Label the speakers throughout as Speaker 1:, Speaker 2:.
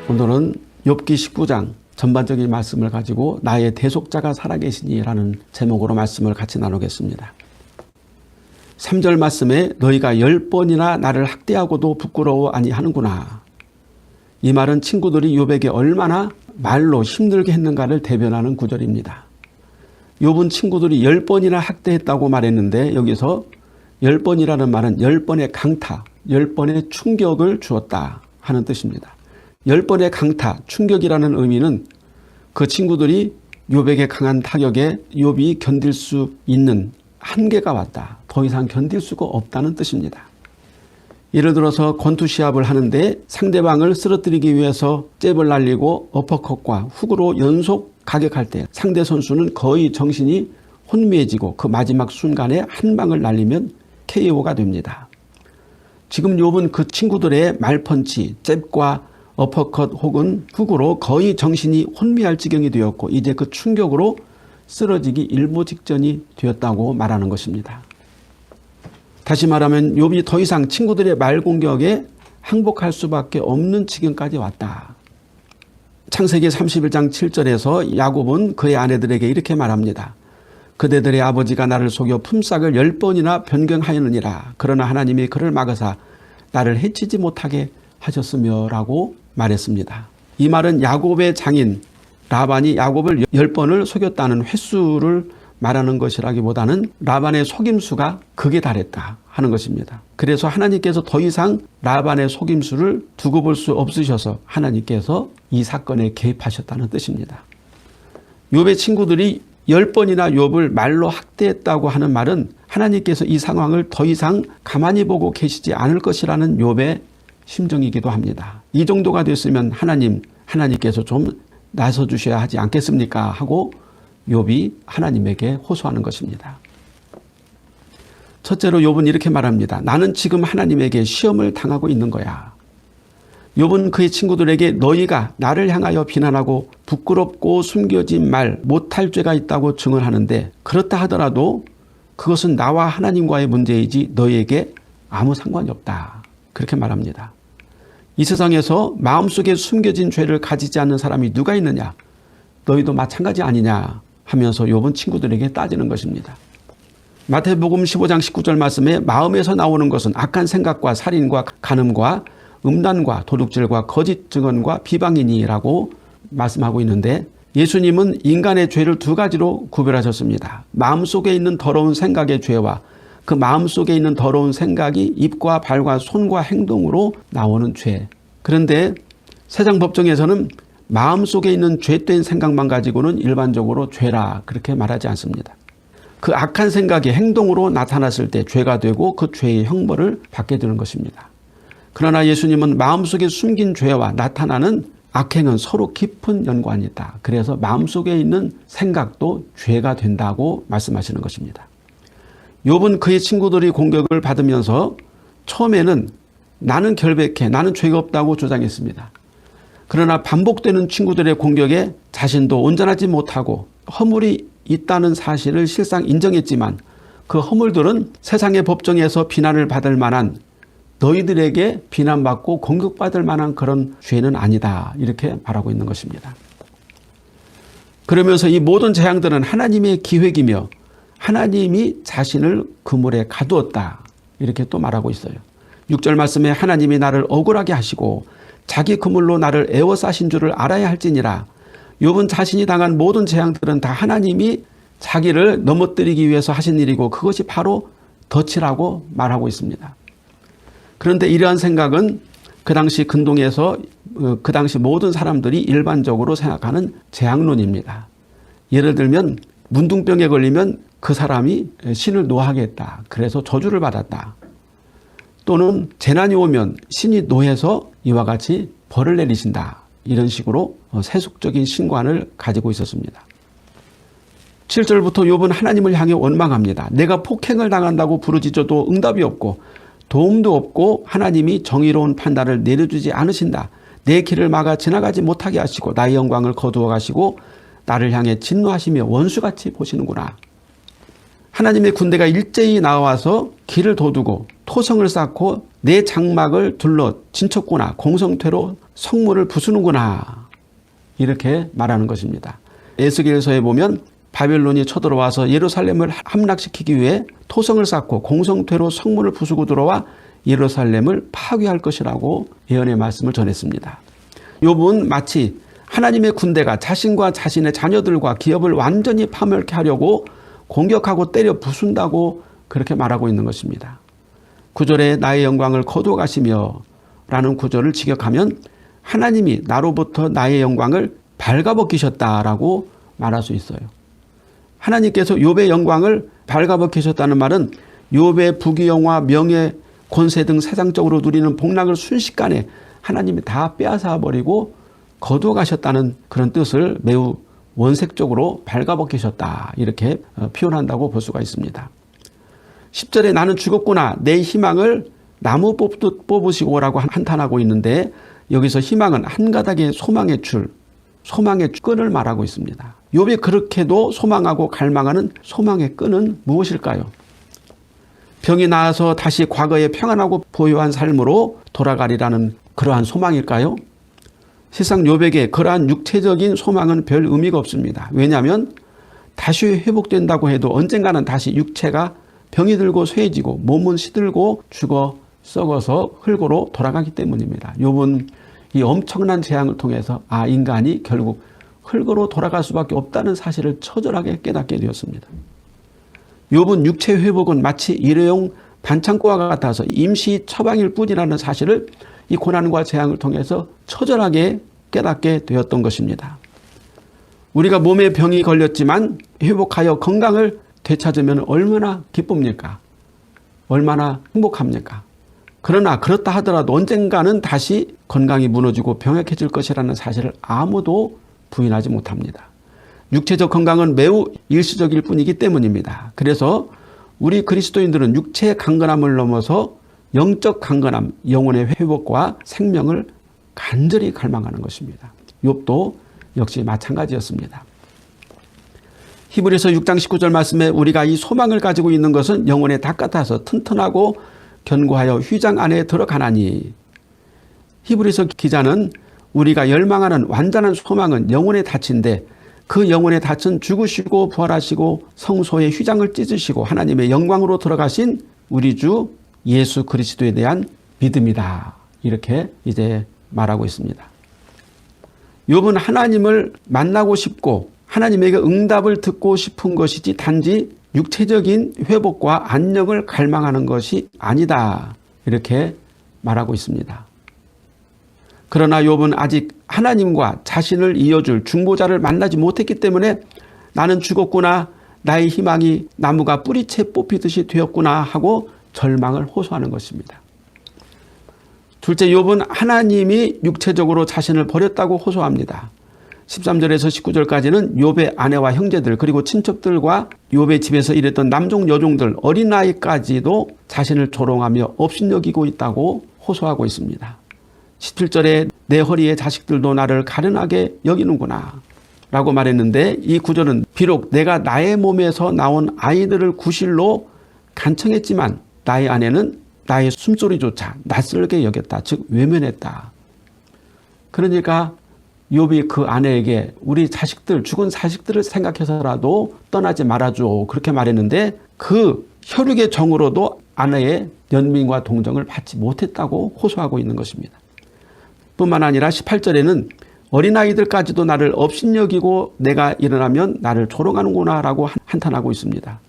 Speaker 1: 오늘은 욥기 19장 전반적인 말씀을 가지고 나의 대속자가 살아계시니 라는 제목으로 말씀을 같이 나누겠습니다. 3절 말씀에 너희가 10번이나 나를 학대하고도 부끄러워 아니하는구나. 이 말은 친구들이 욥에게 얼마나 말로 힘들게 했는가를 대변하는 구절입니다. 욥은 친구들이 10번이나 학대했다고 말했는데 여기서 10번이라는 말은 10번의 강타, 10번의 충격을 주었다 하는 뜻입니다. 10번의 강타, 충격이라는 의미는 그 친구들이 욥에게 강한 타격에 욥이 견딜 수 있는 한계가 왔다. 더 이상 견딜 수가 없다는 뜻입니다. 예를 들어서 권투 시합을 하는데 상대방을 쓰러뜨리기 위해서 잽을 날리고 어퍼컷과 훅으로 연속 가격할 때 상대 선수는 거의 정신이 혼미해지고 그 마지막 순간에 한 방을 날리면 KO가 됩니다. 지금 욥은 그 친구들의 말펀치, 잽과 어퍼컷 혹은 훅으로 거의 정신이 혼미할 지경이 되었고 이제 그 충격으로 쓰러지기 일보 직전이 되었다고 말하는 것입니다. 다시 말하면 욥이 더 이상 친구들의 말 공격에 항복할 수밖에 없는 지경까지 왔다. 창세기 31장 7절에서 야곱은 그의 아내들에게 이렇게 말합니다. 그대들의 아버지가 나를 속여 품삯을 10번이나 변경하였느니라. 그러나 하나님이 그를 막으사 나를 해치지 못하게 하셨으며 라고 말했습니다. 이 말은 야곱의 장인 라반이 야곱을 10번을 속였다는 횟수를 말하는 것이라기보다는 라반의 속임수가 극에 달했다 하는 것입니다. 그래서 하나님께서 더 이상 라반의 속임수를 두고 볼 수 없으셔서 하나님께서 이 사건에 개입하셨다는 뜻입니다. 욥의 친구들이 10번이나 욥을 말로 학대했다고 하는 말은 하나님께서 이 상황을 더 이상 가만히 보고 계시지 않을 것이라는 욥의 심정이기도 합니다. 이 정도가 됐으면 하나님께서 좀 나서 주셔야 하지 않겠습니까? 하고 욥이 하나님에게 호소하는 것입니다. 첫째로 욥은 이렇게 말합니다. 나는 지금 하나님에게 시험을 당하고 있는 거야. 욥은 그의 친구들에게 너희가 나를 향하여 비난하고 부끄럽고 숨겨진 말 못할 죄가 있다고 증언하는데 그렇다 하더라도 그것은 나와 하나님과의 문제이지 너희에게 아무 상관이 없다. 그렇게 말합니다. 이 세상에서 마음속에 숨겨진 죄를 가지지 않는 사람이 누가 있느냐? 너희도 마찬가지 아니냐? 하면서 욥은 친구들에게 따지는 것입니다. 마태복음 15장 19절 말씀에 마음에서 나오는 것은 악한 생각과 살인과 간음과 음란과 도둑질과 거짓 증언과 비방이니라고 말씀하고 있는데 예수님은 인간의 죄를 두 가지로 구별하셨습니다. 마음속에 있는 더러운 생각의 죄와 그 마음속에 있는 더러운 생각이 입과 발과 손과 행동으로 나오는 죄. 그런데 세상 법정에서는 마음속에 있는 죄된 생각만 가지고는 일반적으로 죄라 그렇게 말하지 않습니다. 그 악한 생각이 행동으로 나타났을 때 죄가 되고 그 죄의 형벌을 받게 되는 것입니다. 그러나 예수님은 마음속에 숨긴 죄와 나타나는 악행은 서로 깊은 연관이 있다. 그래서 마음속에 있는 생각도 죄가 된다고 말씀하시는 것입니다. 욥은 그의 친구들이 공격을 받으면서 처음에는 나는 결백해, 나는 죄가 없다고 주장했습니다. 그러나 반복되는 친구들의 공격에 자신도 온전하지 못하고 허물이 있다는 사실을 실상 인정했지만 그 허물들은 세상의 법정에서 비난을 받을 만한 너희들에게 비난받고 공격받을 만한 그런 죄는 아니다. 이렇게 말하고 있는 것입니다. 그러면서 이 모든 재앙들은 하나님의 기획이며 하나님이 자신을 그물에 가두었다. 이렇게 또 말하고 있어요. 6절 말씀에 하나님이 나를 억울하게 하시고 자기 그물로 나를 에워싸신 줄을 알아야 할지니라. 욥은 자신이 당한 모든 재앙들은 다 하나님이 자기를 넘어뜨리기 위해서 하신 일이고 그것이 바로 덫이라고 말하고 있습니다. 그런데 이러한 생각은 그 당시 근동에서 그 당시 모든 사람들이 일반적으로 생각하는 재앙론입니다. 예를 들면 문둥병에 걸리면 그 사람이 신을 노하겠다. 그래서 저주를 받았다. 또는 재난이 오면 신이 노해서 이와 같이 벌을 내리신다. 이런 식으로 세속적인 신관을 가지고 있었습니다. 7절부터 욥은 하나님을 향해 원망합니다. 내가 폭행을 당한다고 부르짖어도 응답이 없고 도움도 없고 하나님이 정의로운 판단을 내려주지 않으신다. 내 길을 막아 지나가지 못하게 하시고 나의 영광을 거두어 가시고 나를 향해 진노하시며 원수같이 보시는구나. 하나님의 군대가 일제히 나와서 길을 도두고 토성을 쌓고 내 장막을 둘러 진쳤구나. 공성태로 성문을 부수는구나. 이렇게 말하는 것입니다. 에스겔서에 보면 바벨론이 쳐들어와서 예루살렘을 함락시키기 위해 토성을 쌓고 공성퇴로 성문을 부수고 들어와 예루살렘을 파괴할 것이라고 예언의 말씀을 전했습니다. 욥은 마치 하나님의 군대가 자신과 자신의 자녀들과 기업을 완전히 파멸케 하려고 공격하고 때려 부순다고 그렇게 말하고 있는 것입니다. 9절에 나의 영광을 거두어가시며 라는 구절을 직역하면 하나님이 나로부터 나의 영광을 발가벗기셨다라고 말할 수 있어요. 하나님께서 욥의 영광을 발가벗기셨다는 말은 욥의 부귀영화, 명예, 권세 등 세상적으로 누리는 복락을 순식간에 하나님이 다 빼앗아 버리고 거두어 가셨다는 그런 뜻을 매우 원색적으로 발가벗기셨다 이렇게 표현한다고 볼 수가 있습니다. 10절에 나는 죽었구나 내 희망을 나무 뽑듯 뽑으시고라고 한탄하고 있는데 여기서 희망은 한 가닥의 소망의 줄, 소망의 끈을 말하고 있습니다. 욥이 그렇게도 소망하고 갈망하는 소망의 끈은 무엇일까요? 병이 나아서 다시 과거의 평안하고 부유한 삶으로 돌아가리라는 그러한 소망일까요? 세상 욥에게 그러한 육체적인 소망은 별 의미가 없습니다. 왜냐하면 다시 회복된다고 해도 언젠가는 다시 육체가 병이 들고 쇠해지고 몸은 시들고 죽어 썩어서 흙으로 돌아가기 때문입니다. 욥은 이 엄청난 재앙을 통해서 인간이 결국 흙으로 돌아갈 수밖에 없다는 사실을 처절하게 깨닫게 되었습니다. 욥은 육체 회복은 마치 일회용 반창고와 같아서 임시 처방일 뿐이라는 사실을 이 고난과 재앙을 통해서 처절하게 깨닫게 되었던 것입니다. 우리가 몸에 병이 걸렸지만 회복하여 건강을 되찾으면 얼마나 기쁩니까? 얼마나 행복합니까? 그러나 그렇다 하더라도 언젠가는 다시 건강이 무너지고 병약해질 것이라는 사실을 아무도 부인하지 못합니다. 육체적 건강은 매우 일시적일 뿐이기 때문입니다. 그래서 우리 그리스도인들은 육체의 강건함을 넘어서 영적 강건함, 영혼의 회복과 생명을 간절히 갈망하는 것입니다. 욥도 역시 마찬가지였습니다. 히브리서 6장 19절 말씀에 우리가 이 소망을 가지고 있는 것은 영혼의 닭 같아서 튼튼하고 견고하여 휘장 안에 들어가나니. 히브리서 기자는 우리가 열망하는 완전한 소망은 영혼의 닻인데 그 영혼의 닻은 죽으시고 부활하시고 성소의 휘장을 찢으시고 하나님의 영광으로 들어가신 우리 주 예수 그리스도에 대한 믿음이다. 이렇게 이제 말하고 있습니다. 욥은 하나님을 만나고 싶고 하나님에게 응답을 듣고 싶은 것이지 단지 육체적인 회복과 안녕을 갈망하는 것이 아니다. 이렇게 말하고 있습니다. 그러나 욥은 아직 하나님과 자신을 이어줄 중보자를 만나지 못했기 때문에 나는 죽었구나, 나의 희망이 나무가 뿌리채 뽑히듯이 되었구나 하고 절망을 호소하는 것입니다. 둘째, 욥은 하나님이 육체적으로 자신을 버렸다고 호소합니다. 13절에서 19절까지는 욥의 아내와 형제들 그리고 친척들과 욥의 집에서 일했던 남종 여종들 어린아이까지도 자신을 조롱하며 업신여기고 있다고 호소하고 있습니다. 17절에 내 허리의 자식들도 나를 가련하게 여기는구나 라고 말했는데 이 구절은 비록 내가 나의 몸에서 나온 아이들을 구실로 간청했지만 나의 아내는 나의 숨소리조차 낯설게 여겼다. 즉 외면했다. 그러니까 욥이 그 아내에게 우리 자식들, 죽은 자식들을 생각해서라도 떠나지 말아줘 그렇게 말했는데 그 혈육의 정으로도 아내의 연민과 동정을 받지 못했다고 호소하고 있는 것입니다. 뿐만 아니라 18절에는 어린아이들까지도 나를 업신여기고 내가 일어나면 나를 조롱하는구나 라고 한탄하고 있습니다.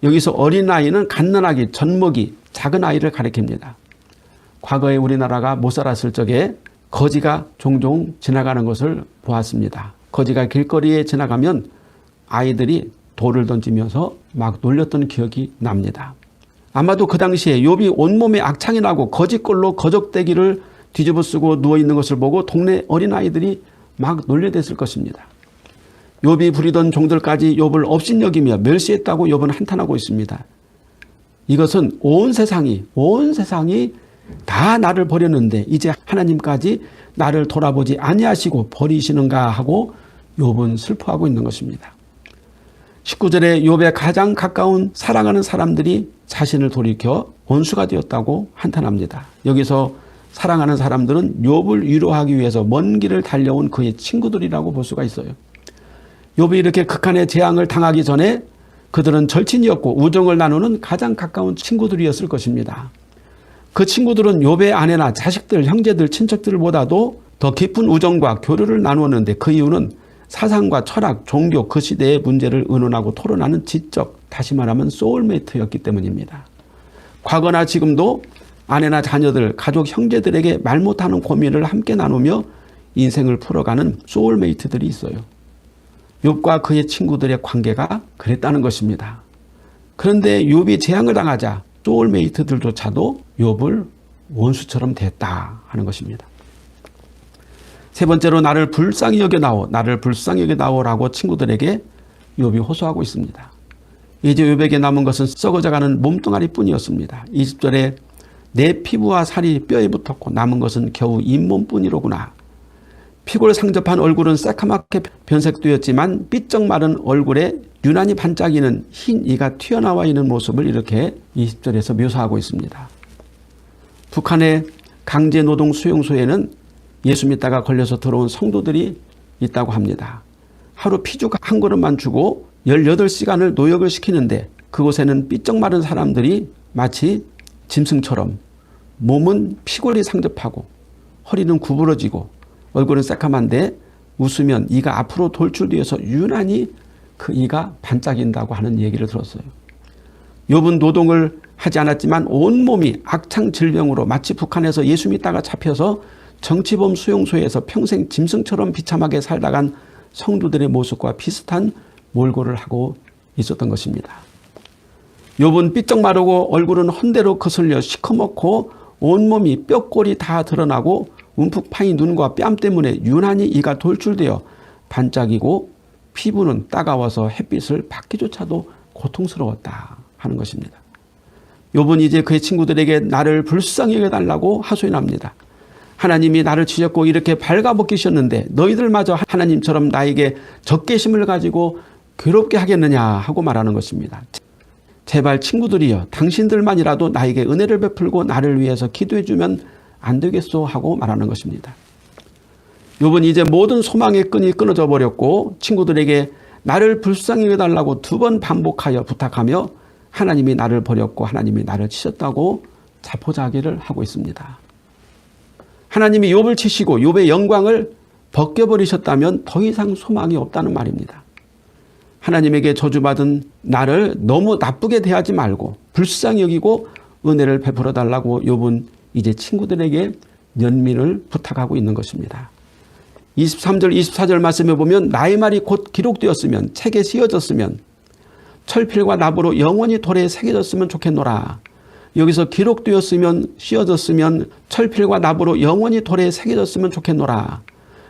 Speaker 1: 여기서 어린아이는 갓난아기, 젖먹이, 작은 아이를 가리킵니다. 과거에 우리나라가 못 살았을 적에 거지가 종종 지나가는 것을 보았습니다. 거지가 길거리에 지나가면 아이들이 돌을 던지면서 막 놀렸던 기억이 납니다. 아마도 그 당시에 욥이 온몸에 악창이 나고 거지꼴로 거적대기를 뒤집어 쓰고 누워있는 것을 보고 동네 어린아이들이 막 놀려댔을 것입니다. 욥이 부리던 종들까지 욥을 업신여기며 멸시했다고 욥은 한탄하고 있습니다. 이것은 온 세상이 다 나를 버렸는데 이제 하나님까지 나를 돌아보지 아니하시고 버리시는가 하고 욥은 슬퍼하고 있는 것입니다. 19절에 욥의 가장 가까운 사랑하는 사람들이 자신을 돌이켜 원수가 되었다고 한탄합니다. 여기서 사랑하는 사람들은 욥을 위로하기 위해서 먼 길을 달려온 그의 친구들이라고 볼 수가 있어요. 욥이 이렇게 극한의 재앙을 당하기 전에 그들은 절친이었고 우정을 나누는 가장 가까운 친구들이었을 것입니다. 그 친구들은 욥의 아내나 자식들, 형제들, 친척들보다도 더 깊은 우정과 교류를 나누었는데 그 이유는 사상과 철학, 종교, 그 시대의 문제를 의논하고 토론하는 지적, 다시 말하면 소울메이트였기 때문입니다. 과거나 지금도 아내나 자녀들, 가족, 형제들에게 말 못하는 고민을 함께 나누며 인생을 풀어가는 소울메이트들이 있어요. 욥과 그의 친구들의 관계가 그랬다는 것입니다. 그런데 욥이 재앙을 당하자 소울메이트들조차도 욥을 원수처럼 대했다 하는 것입니다. 세 번째로 나를 불쌍히 여겨다오, 나를 불쌍히 여겨다오라고 친구들에게 욥이 호소하고 있습니다. 이제 욥에게 남은 것은 썩어져가는 몸뚱아리뿐이었습니다. 20절에 내 피부와 살이 뼈에 붙었고 남은 것은 겨우 잇몸뿐이로구나. 피골 상접한 얼굴은 새카맣게 변색되었지만 삐쩍 마른 얼굴에 유난히 반짝이는 흰 이가 튀어나와 있는 모습을 이렇게 20절에서 묘사하고 있습니다. 북한의 강제노동 수용소에는 예수 믿다가 걸려서 들어온 성도들이 있다고 합니다. 하루 피죽 한 그릇만 주고 18시간을 노역을 시키는데 그곳에는 삐쩍 마른 사람들이 마치 짐승처럼 몸은 피골이 상접하고 허리는 구부러지고 얼굴은 새카만데 웃으면 이가 앞으로 돌출되어서 유난히 그 이가 반짝인다고 하는 얘기를 들었어요. 욥은 노동을 하지 않았지만 온몸이 악창 질병으로 마치 북한에서 예수 믿다가 잡혀서 정치범 수용소에서 평생 짐승처럼 비참하게 살다간 성도들의 모습과 비슷한 몰골을 하고 있었던 것입니다. 욥은 삐쩍 마르고 얼굴은 헌대로 거슬려 시커멓고 온몸이 뼈골이 다 드러나고 움푹 파인 눈과 뺨 때문에 유난히 이가 돌출되어 반짝이고 피부는 따가워서 햇빛을 받기조차도 고통스러웠다 하는 것입니다. 욥은 이제 그의 친구들에게 나를 불쌍히 여겨달라고 하소연합니다. 하나님이 나를 치셨고 이렇게 발가벗기셨는데 너희들마저 하나님처럼 나에게 적개심을 가지고 괴롭게 하겠느냐 하고 말하는 것입니다. 제발 친구들이여 당신들만이라도 나에게 은혜를 베풀고 나를 위해서 기도해 주면 안 되겠소 하고 말하는 것입니다. 욥은 이제 모든 소망의 끈이 끊어져 버렸고 친구들에게 나를 불쌍히 여겨달라고 2번 반복하여 부탁하며 하나님이 나를 버렸고 하나님이 나를 치셨다고 자포자기를 하고 있습니다. 하나님이 욥을 치시고 욥의 영광을 벗겨버리셨다면 더 이상 소망이 없다는 말입니다. 하나님에게 저주받은 나를 너무 나쁘게 대하지 말고 불쌍히 여기고 은혜를 베풀어 달라고 욥은 이제 친구들에게 연민을 부탁하고 있는 것입니다. 23절 24절 말씀에 보면 나의 말이 곧 기록되었으면 책에 씌어졌으면 철필과 납으로 영원히 돌에 새겨졌으면 좋겠노라. 여기서 기록되었으면 씌어졌으면 철필과 납으로 영원히 돌에 새겨졌으면 좋겠노라.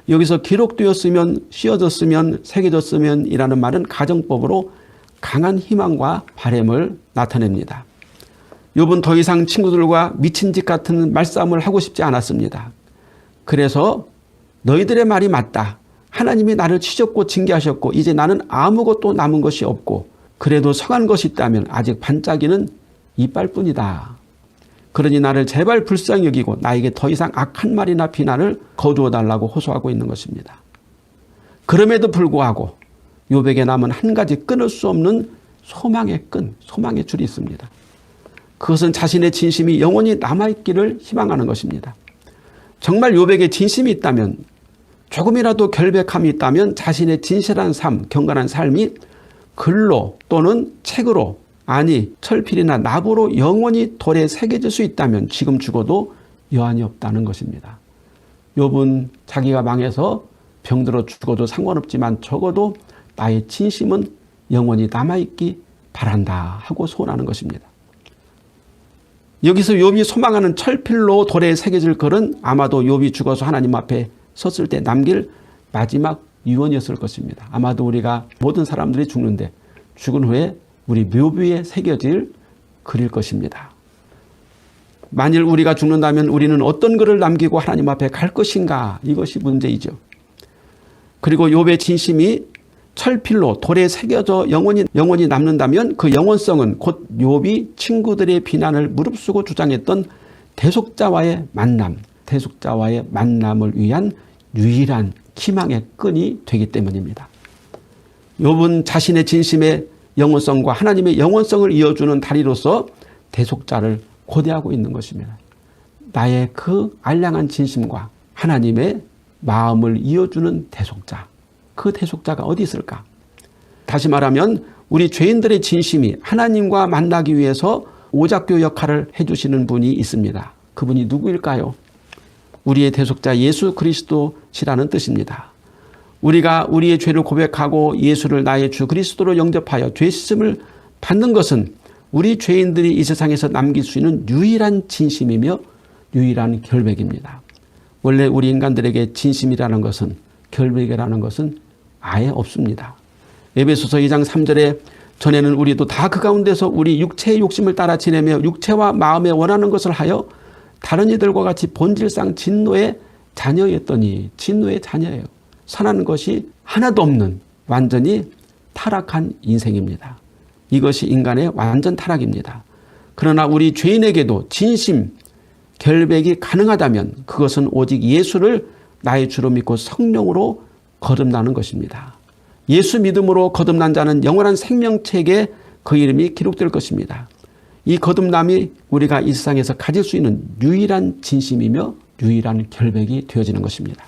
Speaker 1: 여기서 기록되었으면 씌어졌으면 새겨졌으면 이라는 말은 가정법으로 강한 희망과 바람을 나타냅니다. 욥은 더 이상 친구들과 미친 짓 같은 말싸움을 하고 싶지 않았습니다. 그래서 너희들의 말이 맞다. 하나님이 나를 치셨고 징계하셨고 이제 나는 아무것도 남은 것이 없고 그래도 성한 것이 있다면 아직 반짝이는 이빨뿐이다. 그러니 나를 제발 불쌍히 여기고 나에게 더 이상 악한 말이나 비난을 거두어 달라고 호소하고 있는 것입니다. 그럼에도 불구하고 욥에게 남은 한 가지 끊을 수 없는 소망의 끈, 소망의 줄이 있습니다. 그것은 자신의 진심이 영원히 남아있기를 희망하는 것입니다. 정말 욥에게 진심이 있다면 조금이라도 결백함이 있다면 자신의 진실한 삶, 경건한 삶이 글로 또는 책으로 아니 철필이나 납으로 영원히 돌에 새겨질 수 있다면 지금 죽어도 여한이 없다는 것입니다. 욥은 자기가 망해서 병들어 죽어도 상관없지만 적어도 나의 진심은 영원히 남아있기 바란다 하고 소원하는 것입니다. 여기서 욥이 소망하는 철필로 돌에 새겨질 글은 아마도 욥이 죽어서 하나님 앞에 섰을 때 남길 마지막 유언이었을 것입니다. 아마도 우리가 모든 사람들이 죽는데 죽은 후에 우리 묘비에 새겨질 글일 것입니다. 만일 우리가 죽는다면 우리는 어떤 글을 남기고 하나님 앞에 갈 것인가? 이것이 문제이죠. 그리고 욥의 진심이 철필로 돌에 새겨져 영원히 남는다면 그 영원성은 곧 욥이 친구들의 비난을 무릅쓰고 주장했던 대속자와의 만남, 대속자와의 만남을 위한 유일한 희망의 끈이 되기 때문입니다. 욥은 자신의 진심의 영원성과 하나님의 영원성을 이어주는 다리로서 대속자를 고대하고 있는 것입니다. 나의 그 알량한 진심과 하나님의 마음을 이어주는 대속자, 그 대속자가 어디 있을까? 다시 말하면 우리 죄인들의 진심이 하나님과 만나기 위해서 오작교 역할을 해주시는 분이 있습니다. 그분이 누구일까요? 우리의 대속자 예수 그리스도시라는 뜻입니다. 우리가 우리의 죄를 고백하고 예수를 나의 주 그리스도로 영접하여 죄 씻음을 받는 것은 우리 죄인들이 이 세상에서 남길 수 있는 유일한 진심이며 유일한 결백입니다. 원래 우리 인간들에게 진심이라는 것은, 결백이라는 것은 아예 없습니다. 에베소서 2장 3절에 전에는 우리도 다 그 가운데서 우리 육체의 욕심을 따라 지내며 육체와 마음에 원하는 것을 하여 다른 이들과 같이 본질상 진노의 자녀였더니, 진노의 자녀예요. 선한 것이 하나도 없는 완전히 타락한 인생입니다. 이것이 인간의 완전 타락입니다. 그러나 우리 죄인에게도 진심, 결백이 가능하다면 그것은 오직 예수를 나의 주로 믿고 성령으로 거듭나는 것입니다. 예수 믿음으로 거듭난 자는 영원한 생명책에 그 이름이 기록될 것입니다. 이 거듭남이 우리가 이 세상에서 가질 수 있는 유일한 진심이며 유일한 결백이 되어지는 것입니다.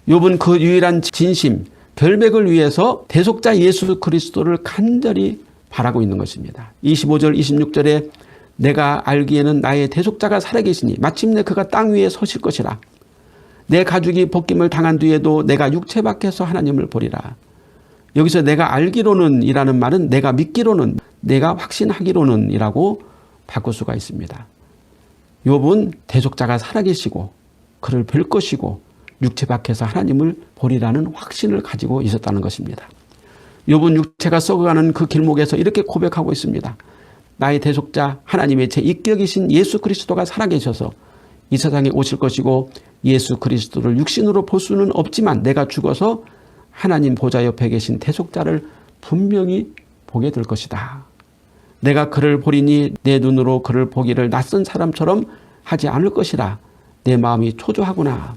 Speaker 1: 욥은 그 유일한 진심, 결백을 위해서 대속자 예수 그리스도를 간절히 바라고 있는 것입니다. 25절, 26절에 내가 알기에는 나의 대속자가 살아계시니 마침내 그가 땅 위에 서실 것이라. 내 가죽이 벗김을 당한 뒤에도 내가 육체 밖에서 하나님을 보리라. 여기서 내가 알기로는 이라는 말은 내가 믿기로는, 내가 확신하기로는 이라고 바꿀 수가 있습니다. 욥은 대속자가 살아계시고 그를 뵐 것이고 육체 밖에서 하나님을 보리라는 확신을 가지고 있었다는 것입니다. 욥은 육체가 썩어가는 그 길목에서 이렇게 고백하고 있습니다. 나의 대속자 하나님의 제 인격이신 예수 그리스도가 살아계셔서 이 세상에 오실 것이고 예수 그리스도를 육신으로 볼 수는 없지만 내가 죽어서 하나님 보좌 옆에 계신 대속자를 분명히 보게 될 것이다. 내가 그를 보리니 내 눈으로 그를 보기를 낯선 사람처럼 하지 않을 것이라. 내 마음이 초조하구나.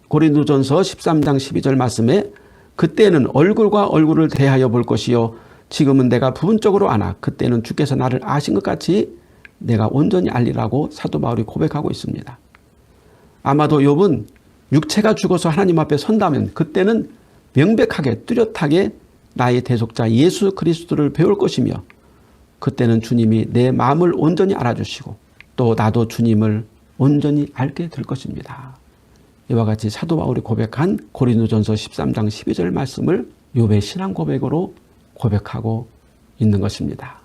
Speaker 1: 고린도전서 13장 12절 말씀에 그때는 얼굴과 얼굴을 대하여 볼 것이요 지금은 내가 부분적으로 아나 그때는 주께서 나를 아신 것 같이 내가 온전히 알리라고 사도 바울이 고백하고 있습니다. 아마도 욥은 육체가 죽어서 하나님 앞에 선다면 그때는 명백하게 뚜렷하게 나의 대속자 예수 그리스도를 배울 것이며 그때는 주님이 내 마음을 온전히 알아주시고 또 나도 주님을 온전히 알게 될 것입니다. 이와 같이 사도 바울이 고백한 고린도전서 13장 12절 말씀을 욥의 신앙 고백으로 고백하고 있는 것입니다.